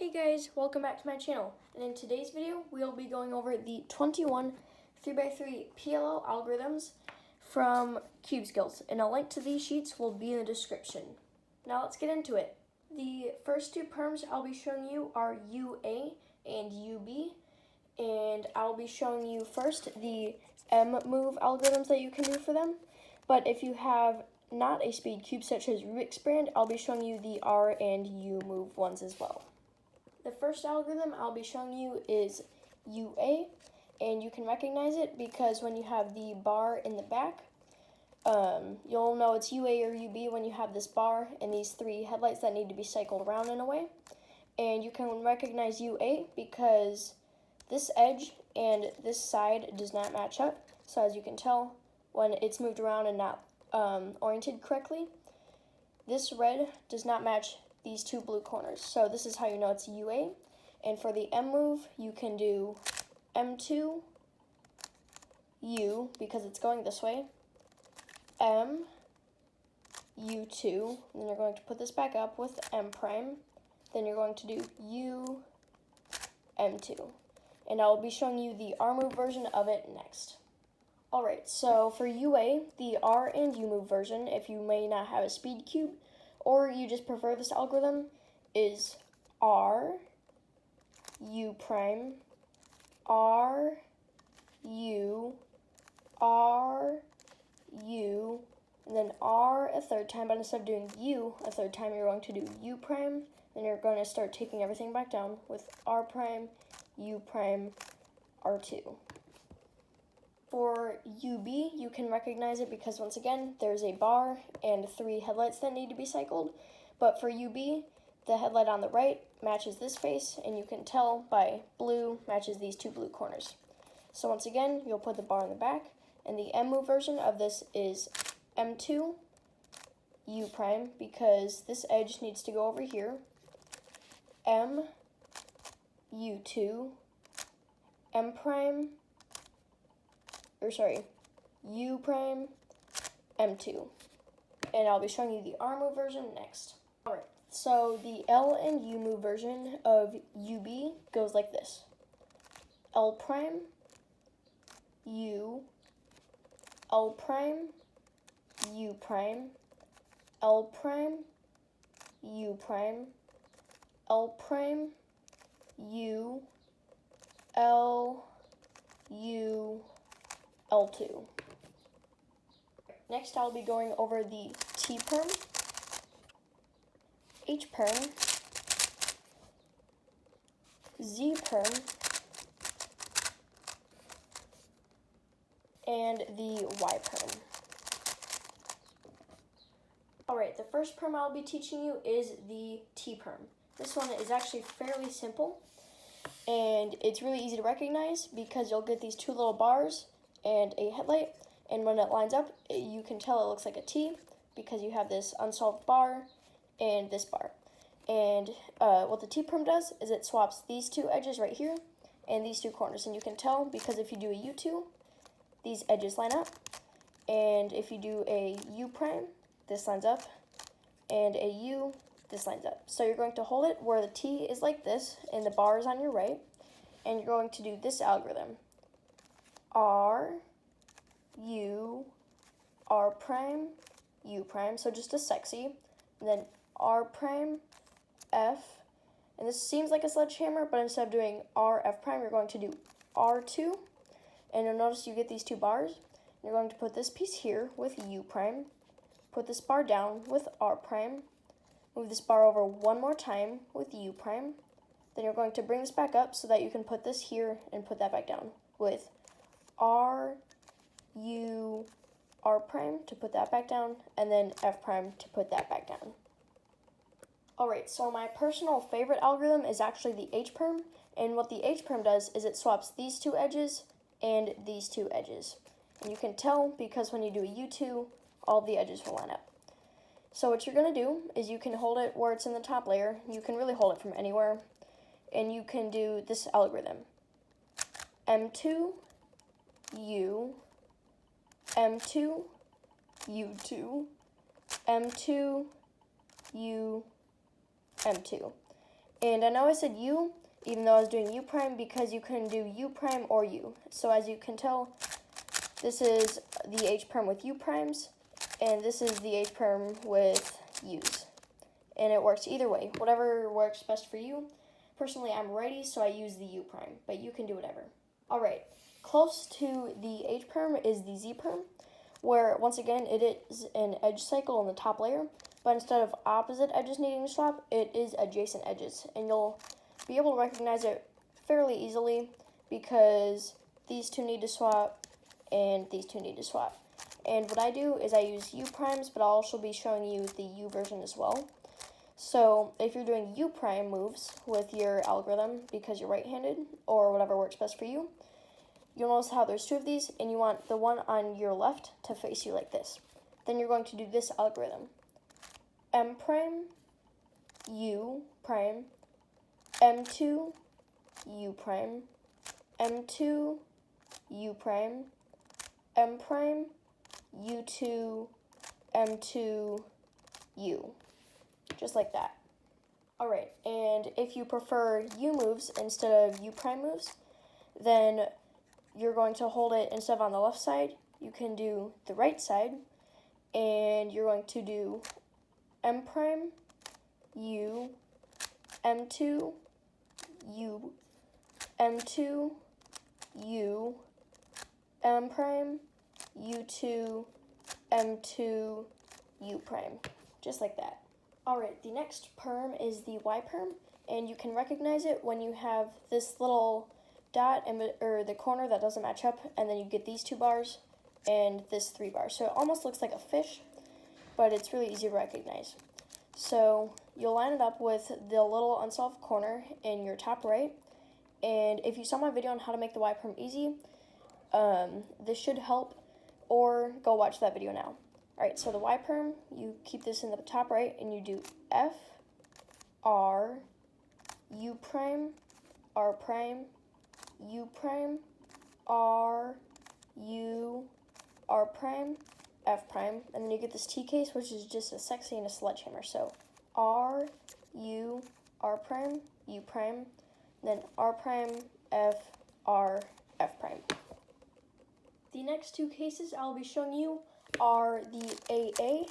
Hey guys, welcome back to my channel, and in today's video we'll be going over the 21 3x3 Pll algorithms from CubeSkills, and a link to these sheets will be in the description. Now let's get into it. The first two perms I'll be showing you are UA and UB, and I'll be showing you first the M move algorithms that you can do for them, but if you have not a speed cube such as Rubik's brand, I'll be showing you the R and U move ones as well. The first algorithm I'll be showing you is UA, and you can recognize it because when you have the bar in the back, you'll know it's UA or UB when you have this bar and these three headlights that need to be cycled around in a way. And you can recognize UA because this edge and this side does not match up. So as you can tell, when it's moved around and not oriented correctly, this red does not match these two blue corners. So this is how you know it's UA. And for the M move, you can do M2, U, because it's going this way, M, U2, and then you're going to put this back up with M prime. Then you're going to do U, M2. And I'll be showing you the R move version of it next. Alright, so for UA, the R and U move version, if you may not have a speed cube, or you just prefer this algorithm, is R, U prime, R, U, R, U, and then R a third time, but instead of doing U a third time, you're going to do U prime, then you're going to start taking everything back down with R prime, U prime, R2. For UB, you can recognize it because once again, there's a bar and three headlights that need to be cycled. But for UB, the headlight on the right matches this face, and you can tell by blue matches these two blue corners. So once again, you'll put the bar in the back, and the M move version of this is M2, U prime, because this edge needs to go over here, M, U2, M prime, U prime, M2. And I'll be showing you the R move version next. Alright, so the L and U move version of UB goes like this. L prime, U, L prime, U prime, L prime, U prime, L prime, U, L, U, L2. Next, I'll be going over the T perm, H perm, Z perm, and the Y perm. Alright, the first perm I'll be teaching you is the T perm. This one is actually fairly simple, and it's really easy to recognize because you'll get these two little bars and a headlight, and when it lines up, you can tell it looks like a T because you have this unsolved bar and this bar. And what the T perm does is it swaps these two edges right here and these two corners, and you can tell because if you do a U2, these edges line up, and if you do a U prime, this lines up, and a U, this lines up. So you're going to hold it where the T is like this and the bar is on your right, and you're going to do this algorithm. R, U, R prime, U prime, so just a sexy, and then R prime, F, and this seems like a sledgehammer, but instead of doing R, F prime, you're going to do R2, and you'll notice you get these two bars. You're going to put this piece here with U prime, put this bar down with R prime, move this bar over one more time with U prime, then you're going to bring this back up so that you can put this here and put that back down with R, U, R prime to put that back down, and then F prime to put that back down. Alright, so my personal favorite algorithm is actually the H perm, and what the H perm does is it swaps these two edges and these two edges. And you can tell because when you do a U2, all the edges will line up. So what you're going to do is you can hold it where it's in the top layer. You can really hold it from anywhere, and you can do this algorithm. M2, U, M2, U2, M2, U, M2. And I know I said u, even though I was doing u prime, because you couldn't do u prime or u. So as you can tell, this is the h prime with u primes, and this is the h prime with u's. And it works either way, whatever works best for you. Personally, I'm righty, so I use the u prime, but you can do whatever. All right, close to the h prime is the z prime, where once again it is an edge cycle in the top layer, but instead of opposite edges needing to swap, it is adjacent edges, and you'll be able to recognize it fairly easily because these two need to swap and these two need to swap. And what I do is I use u primes, but I'll also be showing you the u version as well. So if you're doing u prime moves with your algorithm because you're right-handed or whatever works best for you, you'll notice how there's two of these, and you want the one on your left to face you like this. Then you're going to do this algorithm. M prime, U prime, M2, U prime, M2, U prime, M prime, U2, M2, U. Just like that. Alright, and if you prefer U moves instead of U prime moves, then you're going to hold it instead of on the left side, you can do the right side, and you're going to do M prime, U, M2, U, M2, U, M prime, U2, M2, U prime. Just like that. Alright, the next perm is the Y perm, and you can recognize it when you have this little dot or the corner that doesn't match up, and then you get these 2 bars and this 3 bars. So it almost looks like a fish, but it's really easy to recognize. So you'll line it up with the little unsolved corner in your top right, and if you saw my video on how to make the Y perm easy, this should help, or go watch that video now. Alright, so the Y perm, you keep this in the top right, and you do F, R, U prime, R prime, U prime, R, U, R prime, F prime, and then you get this T case, which is just a sexy and a sledgehammer. So R, U, R prime, U prime, then R prime, F, R, F prime. The next 2 cases I'll be showing you are the AA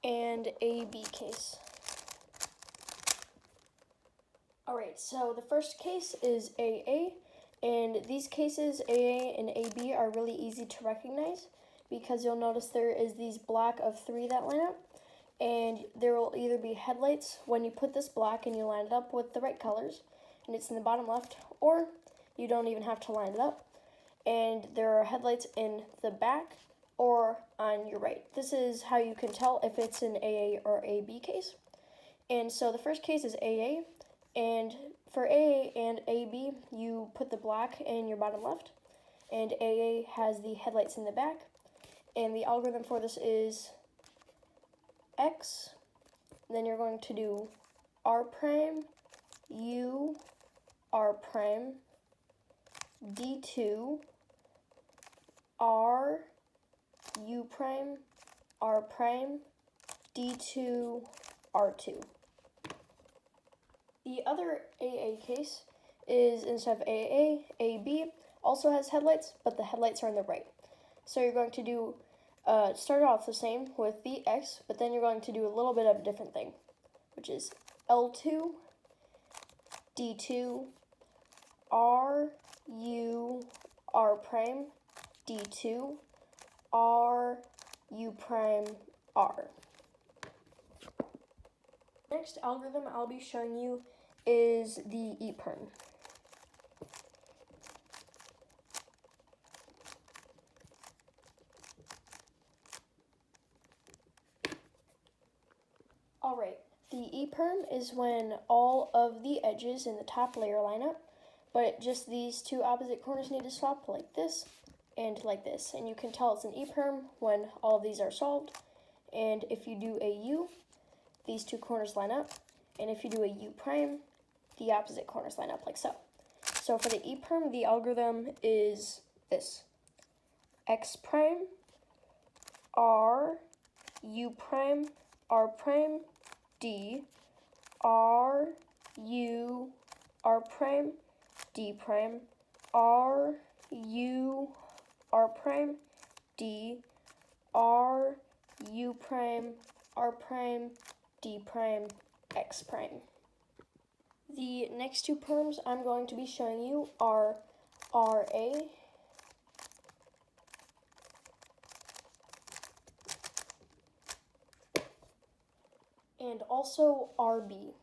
and AB case. Alright, so the first case is AA, and these cases, AA and AB, are really easy to recognize because you'll notice there is these block of 3 that line up, and there will either be headlights when you put this block and you line it up with the right colors, and it's in the bottom left, or you don't even have to line it up, and there are headlights in the back or on your right. This is how you can tell if it's an AA or AB case. And so the first case is AA, and for AA and AB, you put the block in your bottom left, and AA has the headlights in the back, and the algorithm for this is X, then you're going to do R prime, U, R prime, D2, R, U prime, R prime, D2, R2. The other AA case is, instead of AA, AB also has headlights, but the headlights are on the right. So you're going to do, start off the same with the X, but then you're going to do a little bit of a different thing, which is L2, D2, R, U, R prime, D2, R, U prime, R. Next algorithm I'll be showing you is the E perm. Alright, the E perm is when all of the edges in the top layer line up, but just these 2 opposite corners need to swap like this and like this. And you can tell it's an E perm when all of these are solved. And if you do a U, these 2 corners line up. And if you do a U prime, the opposite corners line up like so. So for the E perm, the algorithm is this. X prime, R, U prime, R prime, D, R, U, R prime, D prime, R, U, R prime, D, R, U prime, R prime, D prime, X prime. The next two perms I'm going to be showing you are RA and also RB.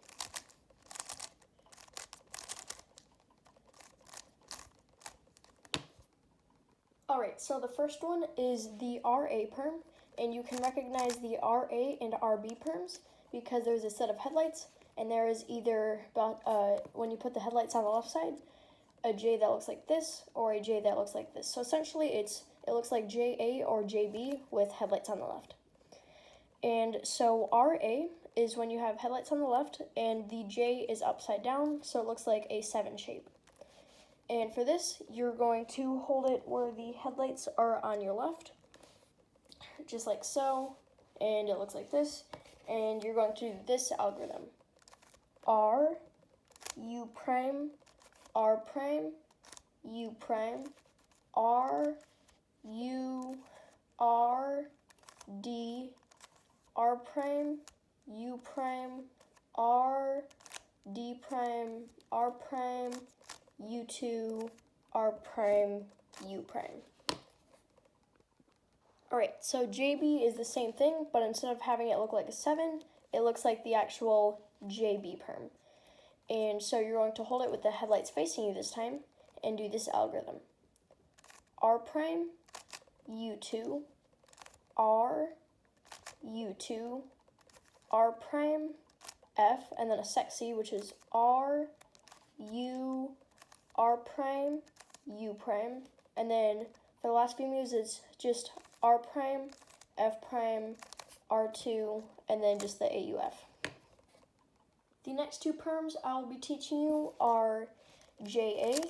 Alright, so the first one is the RA perm, and you can recognize the RA and RB perms because there's a set of headlights, and there is either, when you put the headlights on the left side, a J that looks like this, or a J that looks like this. So essentially it looks like JA or JB with headlights on the left. And so RA is when you have headlights on the left and the J is upside down, so it looks like a 7 shape. And for this, you're going to hold it where the headlights are on your left, just like so, and it looks like this. And you're going to do this algorithm. R, U prime, R prime, U prime, R, U, R, D, R prime, U prime, R, D prime, R prime, U2, R prime, U prime. Alright, so JB is the same thing, but instead of having it look like a 7, it looks like the actual JB perm. And so you're going to hold it with the headlights facing you this time and do this algorithm. R prime, U2, R, U2, R prime, F, and then a sexy, which is R, U, R prime, U prime, and then for the last few moves it's just R prime, F prime, R2, and then just the AUF. The next two perms I'll be teaching you are JA,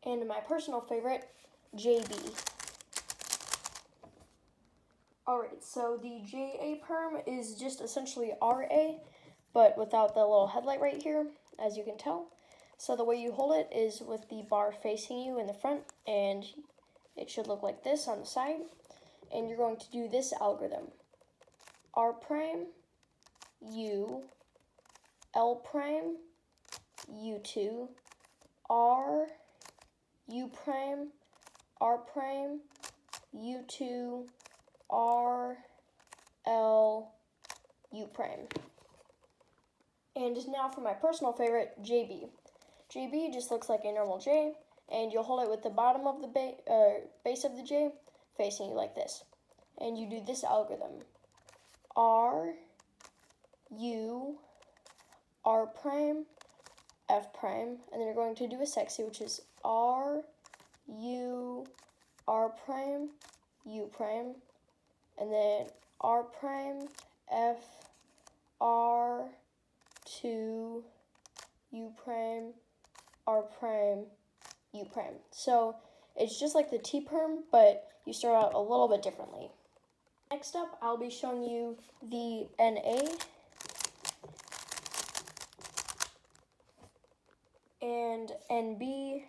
and my personal favorite, JB. Alright, so the JA perm is just essentially RA, but without the little headlight right here, as you can tell. So the way you hold it is with the bar facing you in the front, and it should look like this on the side. And you're going to do this algorithm. R prime, U, L prime, U2, R, U prime, R prime, U2, R, L, U prime. And now for my personal favorite, JB. JB just looks like a normal J, and you'll hold it with the bottom of the base of the J facing you like this. And you do this algorithm. R, U, R prime, F prime, and then you're going to do a sexy, which is R, U, R prime, U prime, and then R prime, F, R, 2, U prime, R prime, U prime. So it's just like the T perm, but you start out a little bit differently. Next up, I'll be showing you the NA and NB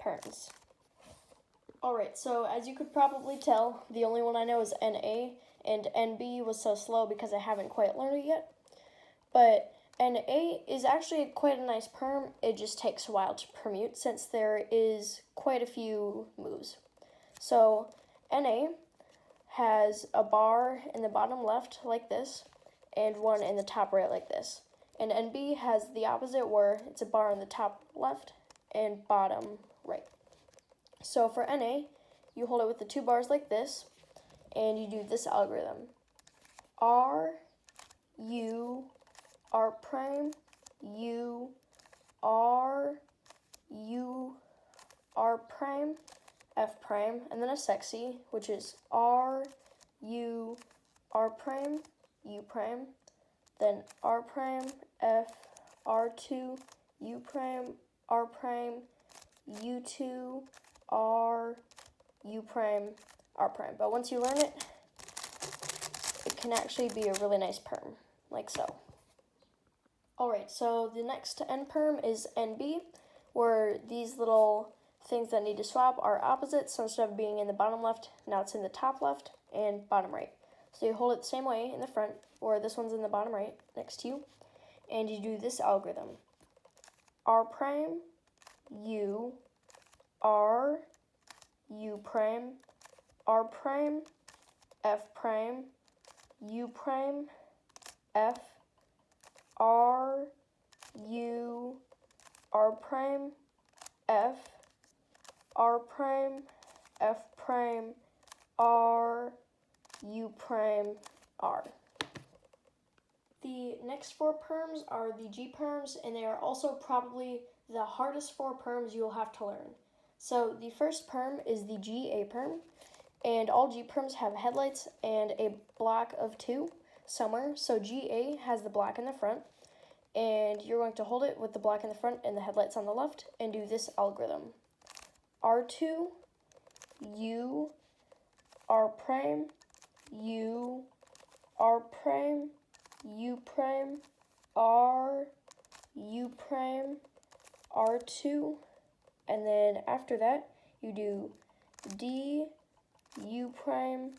perms. Alright, so as you could probably tell, the only one I know is NA, and NB was so slow because I haven't quite learned it yet. But NA is actually quite a nice perm. It just takes a while to permute since there is quite a few moves. So NA has a bar in the bottom left like this and one in the top right like this. And NB has the opposite where it's a bar in the top left and bottom right. So for NA, you hold it with the two bars like this and you do this algorithm. R, U, R prime, U, R, U, R prime, F prime, and then a sexy, which is R, U, R prime, U prime, then R prime, F, R2, U prime, R prime, U2, R, U prime, R prime. But once you learn it, it can actually be a really nice perm, like so. Alright, so the next end perm is NB, where these little things that need to swap are opposites. So instead of being in the bottom left, now it's in the top left and bottom right. So you hold it the same way in the front, or this one's in the bottom right next to you, and you do this algorithm. R prime, U, R, U prime, R prime, F prime, U prime, F, R, U, R prime, F, R prime, F prime, R, U prime, R. The next four perms are the G perms, and they are also probably the hardest four perms you will have to learn. So the first perm is the GA perm, and all G perms have headlights and a block of 2 somewhere. So GA has the block in the front, and you're going to hold it with the block in the front and the headlights on the left and do this algorithm. R2, U, R prime, U, R prime, U prime, R, U prime, R2, and then after that you do D, U prime,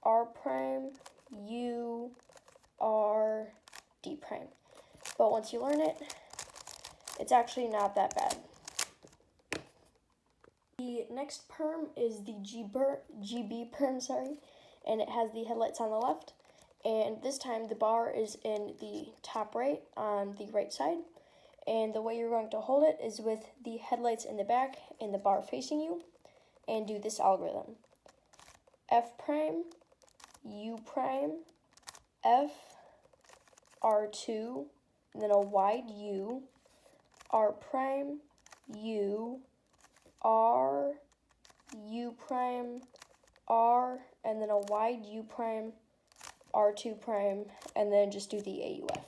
R prime, U, R, D prime. But once you learn it, it's actually not that bad. The next perm is the GB perm, and it has the headlights on the left, and this time the bar is in the top right on the right side, and the way you're going to hold it is with the headlights in the back and the bar facing you, and do this algorithm. F prime, U prime, F, R2, and then a wide U, R prime, U, R, U prime, R, and then a wide U prime, R2 prime, and then just do the AUF.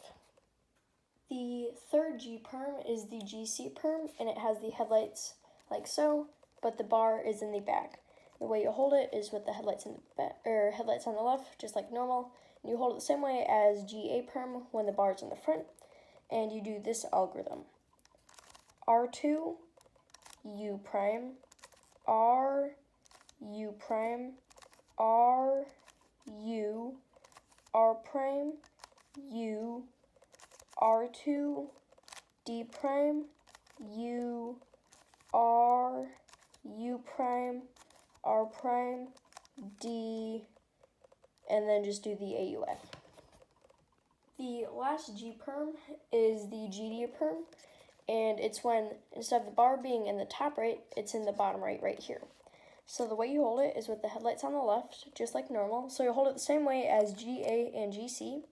The third G perm is the GC perm, and it has the headlights like so, but the bar is in the back. The way you hold it is with the headlights in the back, or headlights on the left, just like normal. And you hold it the same way as GA perm when the bar is in the front, and you do this algorithm. R2, U prime, R, U prime, R, U, R prime, U, R2, D prime, U, R, U prime, R prime, D, and then just do the AUF. The last G perm is the GD perm, and it's when instead of the bar being in the top right, it's in the bottom right here. So the way you hold it is with the headlights on the left, just like normal. So you hold it the same way as GA and GC,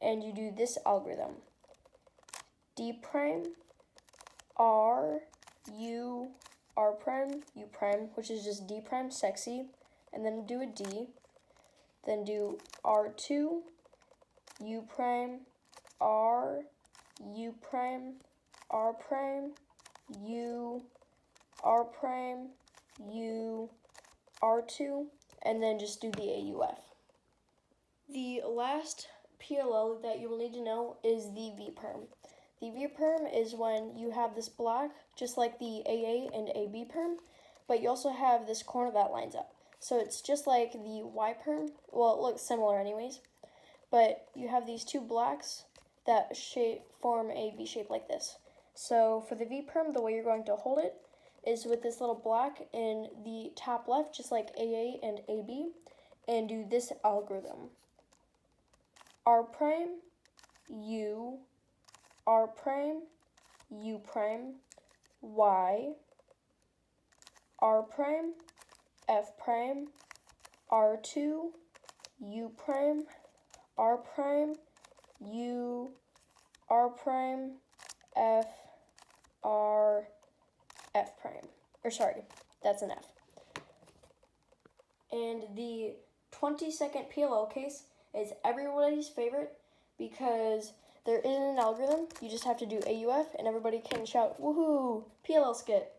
and you do this algorithm. D prime, R, U, R prime, U prime, which is just D prime sexy, and then do a D, then do R2, U prime, R, U prime, R prime, U, R prime, U, R2, and then just do the AUF. The last PLL that you will need to know is the V perm. The V perm is when you have this block, just like the AA and AB perm, but you also have this corner that lines up. So it's just like the Y perm. Well, it looks similar anyways, but you have these two blocks that form a V shape like this. So for the V perm, the way you're going to hold it is with this little block in the top left, just like AA and AB, and do this algorithm. R prime, U, R prime, U prime, Y, R prime, F prime, R2, U prime, R prime, U, R prime, F, R, F prime. Or sorry, that's an F. And the 20-second PLL case is everybody's favorite because there isn't an algorithm. You just have to do AUF and everybody can shout, woohoo, PLL skit.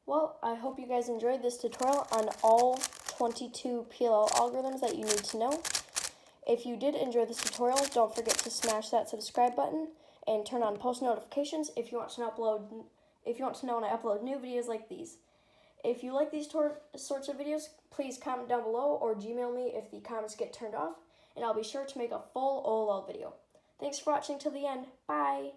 Well, I hope you guys enjoyed this tutorial on all 22 Pll algorithms that you need to know. If you did enjoy this tutorial, don't forget to smash that subscribe button and turn on post notifications if you want to know when I upload new videos like these. If you like these sorts of videos, please comment down below or Gmail me if the comments get turned off, and I'll be sure to make a full OLL video. Thanks for watching till the end. Bye!